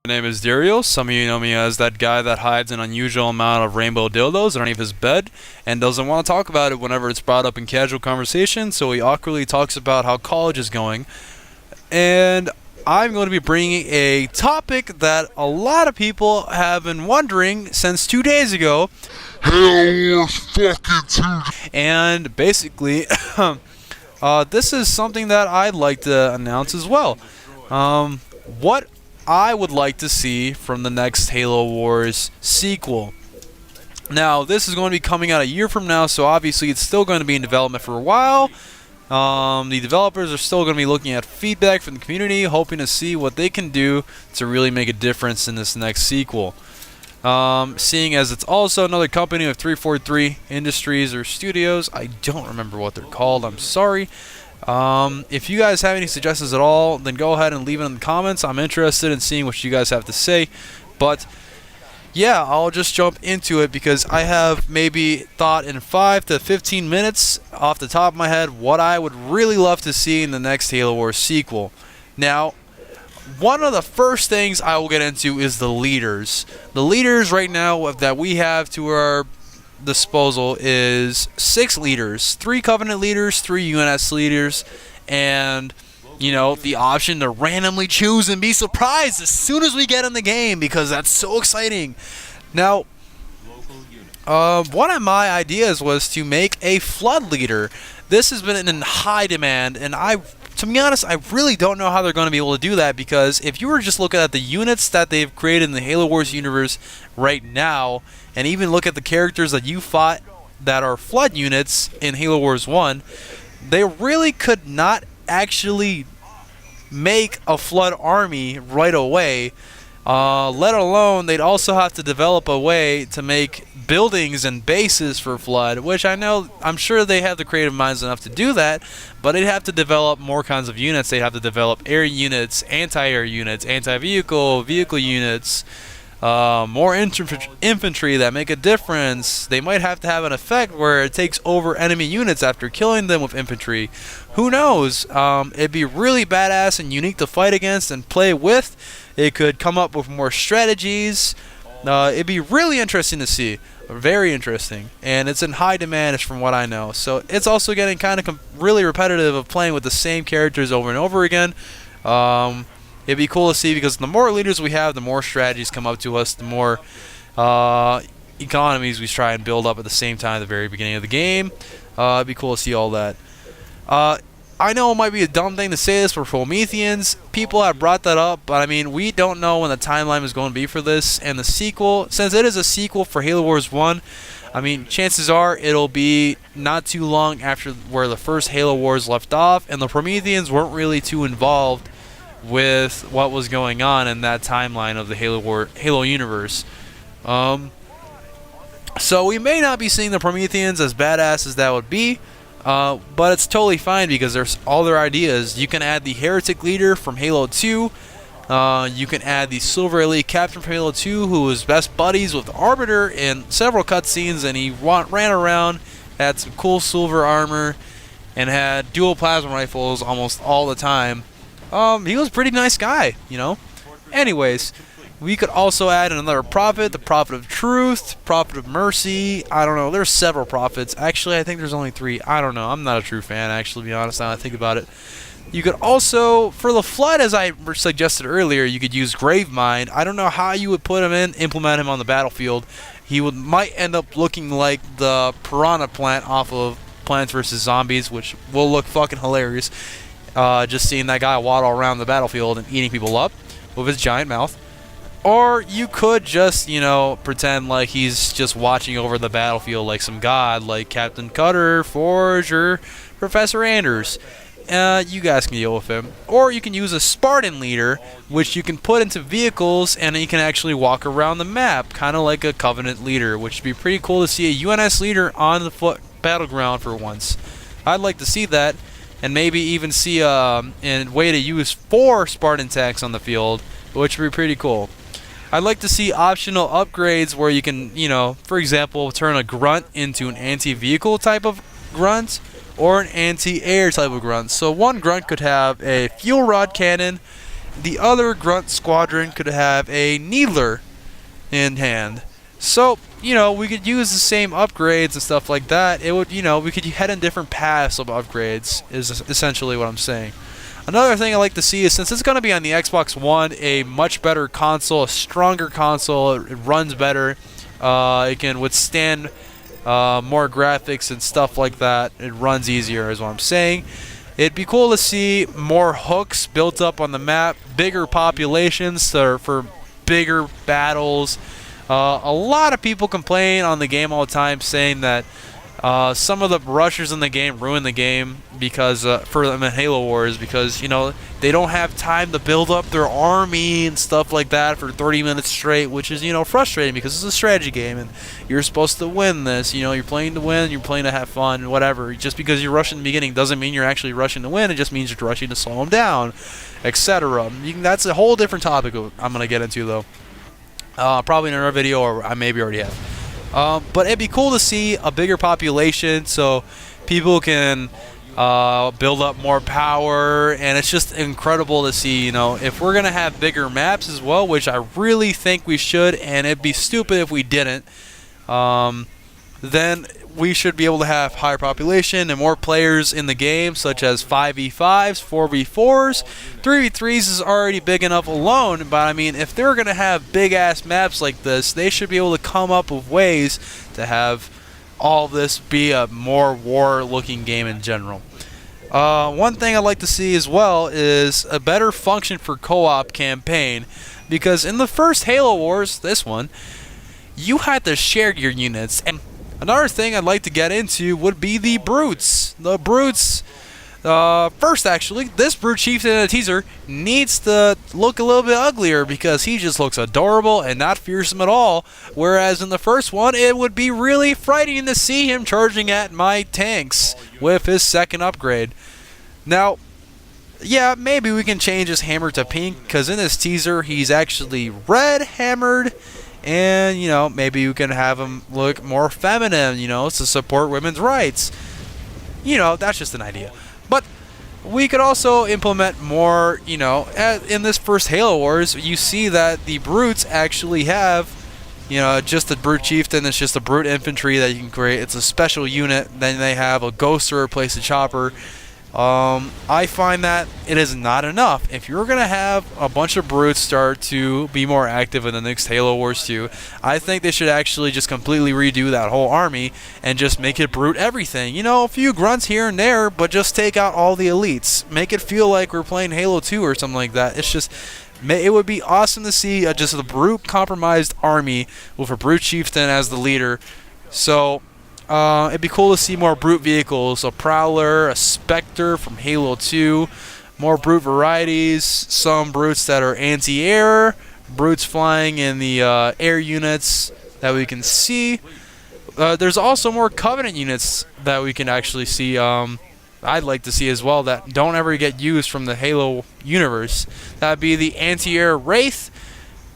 My name is DariuL. Some of you know me as that guy that hides an unusual amount of rainbow dildos underneath his bed and doesn't want to talk about it whenever it's brought up in casual conversation, so he awkwardly talks about how college is going. And I'm going to be bringing a topic that a lot of people have been wondering since 2 days ago. Hell was fucking too. And basically, this is something that I'd like to announce as well. What I would like to see from the next Halo Wars sequel. Now, this is going to be coming out a year from now, so obviously it's still going to be in development for a while. The developers are still going to be looking at feedback from the community, hoping to see what they can do to really make a difference in this next sequel. Seeing as it's also another company of 343 Industries or Studios, I don't remember what they're called, I'm sorry. If you guys have any suggestions at all, then go ahead and leave it in the comments. I'm interested in seeing what you guys have to say. But yeah, I'll just jump into it because I have maybe thought in 5 to 15 minutes off the top of my head what I would really love to see in the next Halo Wars sequel. Now, one of the first things I will get into is the leaders. The leaders right now that we have to our disposal is 6 leaders, 3 Covenant leaders, 3 UNS leaders, and the option to randomly choose and be surprised as soon as we get in the game, because that's so exciting. Now, one of my ideas was to make a Flood leader. This has been in high demand, and to be honest, I really don't know how they're going to be able to do that, because if you were just looking at the units that they've created in the Halo Wars universe right now, and even look at the characters that you fought that are Flood units in Halo Wars 1, they really could not actually make a Flood army right away, let alone they'd also have to develop a way to make buildings and bases for Flood, which I'm sure they have the creative minds enough to do that, but they'd have to develop more kinds of units. They'd have to develop air units, anti-air units, anti-vehicle, vehicle units, more infantry that make a difference. They might have to have an effect where it takes over enemy units after killing them with infantry. Who knows? It'd be really badass and unique to fight against and play with. It could come up with more strategies. It'd be really interesting to see. Very interesting. And it's in high demand from what I know. So it's also getting kind of really repetitive of playing with the same characters over and over again. It'd be cool to see, because the more leaders we have, the more strategies come up to us, the more economies we try and build up at the same time at the very beginning of the game. It'd be cool to see all that. I know it might be a dumb thing to say this for Prometheans. People have brought that up, but I mean, we don't know when the timeline is going to be for this. And the sequel, since it is a sequel for Halo Wars 1, I mean, chances are it'll be not too long after where the first Halo Wars left off, and the Prometheans weren't really too involved with what was going on in that timeline of the Halo universe. So we may not be seeing the Prometheans, as badass as that would be, but it's totally fine because there's all their ideas. You can add the Heretic leader from Halo 2. You can add the Silver Elite captain from Halo 2, who was best buddies with the Arbiter in several cutscenes, and he ran around, had some cool silver armor, and had dual plasma rifles almost all the time. He was a pretty nice guy, Anyways, we could also add another prophet, the Prophet of Truth, Prophet of Mercy. I don't know. There's several prophets. Actually, I think there's only 3. I don't know. I'm not a true fan, actually, to be honest, now that I think about it. You could also, for the Flood, as I suggested earlier, you could use Gravemind. I don't know how you would implement him on the battlefield. He might end up looking like the Piranha plant off of Plants vs. Zombies, which will look fucking hilarious. Just seeing that guy waddle around the battlefield and eating people up with his giant mouth. Or you could just, pretend like he's just watching over the battlefield like some god, like Captain Cutter, Forge, or Professor Anders. You guys can deal with him. Or you can use a Spartan leader, which you can put into vehicles, and he can actually walk around the map, kind of like a Covenant leader, which would be pretty cool to see a UNS leader on the battleground for once. I'd like to see that. And maybe even see a way to use 4 Spartan tanks on the field, which would be pretty cool. I'd like to see optional upgrades where you can, for example, turn a grunt into an anti-vehicle type of grunt, or an anti-air type of grunt. So one grunt could have a fuel rod cannon, the other grunt squadron could have a needler in hand. So, we could use the same upgrades and stuff like that. It would, we could head in different paths of upgrades, is essentially what I'm saying. Another thing I like to see is, since it's going to be on the Xbox One, a much better console, a stronger console. It runs better. It can withstand more graphics and stuff like that. It runs easier, is what I'm saying. It'd be cool to see more hooks built up on the map, bigger populations for bigger battles. A lot of people complain on the game all the time, saying that some of the rushers in the game ruin the game because for them in Halo Wars, because they don't have time to build up their army and stuff like that for 30 minutes straight, which is frustrating because it's a strategy game and you're supposed to win this. You're playing to win, you're playing to have fun, whatever. Just because you rush in the beginning doesn't mean you're actually rushing to win. It just means you're rushing to slow them down, etc. That's a whole different topic I'm gonna get into though. Probably in another video, or I maybe already have. But it'd be cool to see a bigger population so people can build up more power, and it's just incredible to see, if we're going to have bigger maps as well, which I really think we should, and it'd be stupid if we didn't, then we should be able to have higher population and more players in the game, such as 5v5s, 4v4s. 3v3s is already big enough alone, but I mean, if they're going to have big-ass maps like this, they should be able to come up with ways to have all this be a more war-looking game in general. One thing I'd like to see as well is a better function for co-op campaign, because in the first Halo Wars, this one, you had to share your units. And another thing I'd like to get into would be the brutes. The brutes, first actually, this brute chieftain in the teaser needs to look a little bit uglier because he just looks adorable and not fearsome at all. Whereas in the first one, it would be really frightening to see him charging at my tanks with his second upgrade. Now, yeah, maybe we can change his hammer to pink, because in this teaser, he's actually red hammered. And, maybe we can have him look more feminine, to support women's rights. That's just an idea. But we could also implement more, in this first Halo Wars, you see that the brutes actually have, just a brute chieftain. It's just a brute infantry that you can create. It's a special unit. Then they have a ghost to replace a chopper. I find that it is not enough. If you're going to have a bunch of brutes start to be more active in the next Halo Wars 2, I think they should actually just completely redo that whole army and just make it brute everything. A few grunts here and there, but just take out all the elites. Make it feel like we're playing Halo 2 or something like that. It's just, it would be awesome to see just a brute compromised army with a brute chieftain as the leader. So it'd be cool to see more brute vehicles, a Prowler, a Spectre from Halo 2, more brute varieties, some brutes that are anti-air, brutes flying in the air units that we can see. There's also more Covenant units that we can actually see. I'd like to see as well that don't ever get used from the Halo universe. That'd be the anti-air Wraith.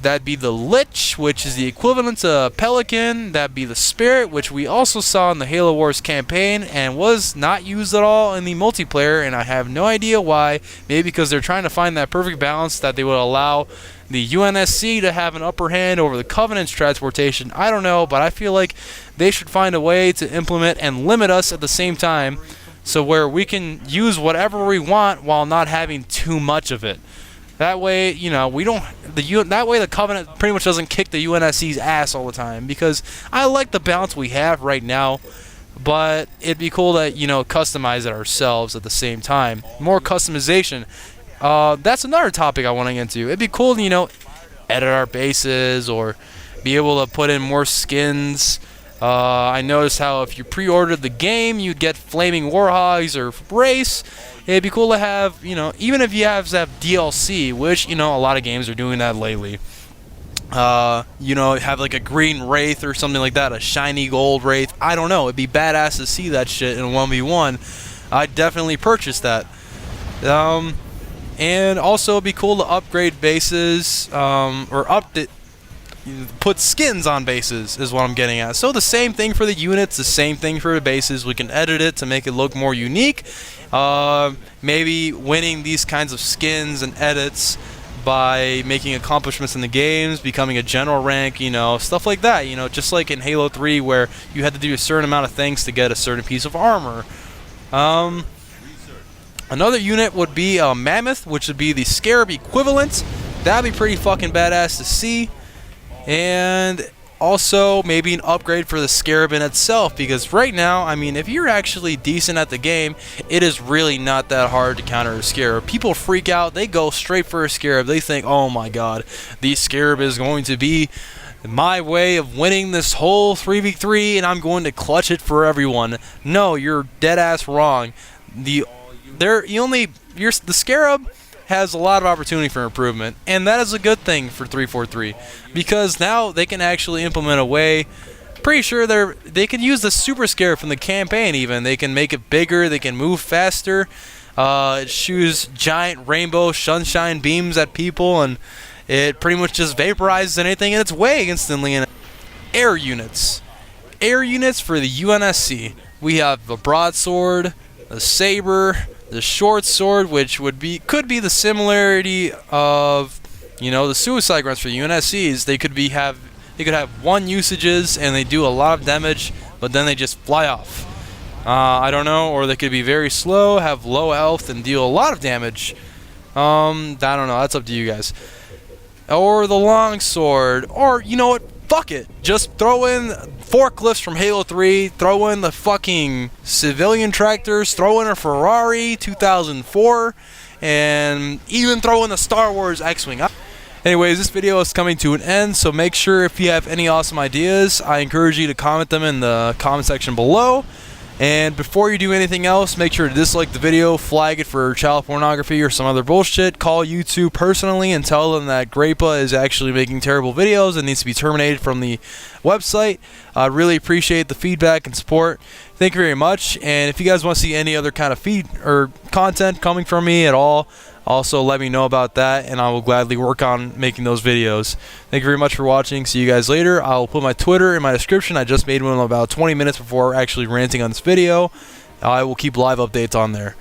That'd be the Lich, which is the equivalent to Pelican. That'd be the Spirit, which we also saw in the Halo Wars campaign and was not used at all in the multiplayer, and I have no idea why. Maybe because they're trying to find that perfect balance that they would allow the UNSC to have an upper hand over the Covenant's transportation. I don't know, but I feel like they should find a way to implement and limit us at the same time, so where we can use whatever we want while not having too much of it. That way, we don't. That way, the Covenant pretty much doesn't kick the UNSC's ass all the time. Because I like the balance we have right now, but it'd be cool to customize it ourselves at the same time. More customization. That's another topic I want to get into. It'd be cool to edit our bases or be able to put in more skins. I noticed how if you pre-ordered the game, you'd get Flaming Warhogs or Race. It'd be cool to have, even if you have DLC, which, a lot of games are doing that lately. Have like a green Wraith or something like that, a shiny gold Wraith. I don't know. It'd be badass to see that shit in 1v1. I'd definitely purchase that. And also it'd be cool to upgrade bases, or put skins on bases is what I'm getting at. So the same thing for the units, the same thing for the bases. We can edit it to make it look more unique. Maybe winning these kinds of skins and edits by making accomplishments in the games, becoming a general rank, you know, stuff like that. You know, just like in Halo 3 where you had to do a certain amount of things to get a certain piece of armor. Another unit would be a Mammoth, which would be the Scarab equivalent. That'd be pretty fucking badass to see. And also maybe an upgrade for the Scarab in itself, because right now, I mean, if you're actually decent at the game, it is really not that hard to counter a Scarab. People freak out, they go straight for a Scarab. They think, oh my god, the Scarab is going to be my way of winning this whole 3v3 and I'm going to clutch it for everyone. No, you're dead ass wrong. The Scarab has a lot of opportunity for improvement, and that is a good thing for 343, because now they can actually implement a way. Pretty sure they can use the Super Scarab from the campaign. Even they can make it bigger, they can move faster. It shoots giant rainbow sunshine beams at people, and it pretty much just vaporizes anything in its way instantly. And air units for the UNSC. We have the broadsword, the saber, the short sword, which could be the similarity of, you know, the suicide grunts for the UNSCs. They could have one usages and they do a lot of damage, but then they just fly off. I don't know, or they could be very slow, have low health, and deal a lot of damage. I don't know. That's up to you guys. Or the longsword, or you know what? Fuck it. Just throw in forklifts from Halo 3, throw in the fucking civilian tractors, throw in a Ferrari 2004, and even throw in the Star Wars X-Wing. Anyways, this video is coming to an end, so make sure if you have any awesome ideas, I encourage you to comment them in the comment section below. And before you do anything else, make sure to dislike the video, flag it for child pornography or some other bullshit, call YouTube personally and tell them that Grappa is actually making terrible videos and needs to be terminated from the website. I really appreciate the feedback and support. Thank you very much. And if you guys want to see any other kind of feed or content coming from me at all, also let me know about that, and I will gladly work on making those videos. Thank you very much for watching. See you guys later. I'll put my Twitter in my description. I just made one about 20 minutes before actually ranting on this video. I will keep live updates on there.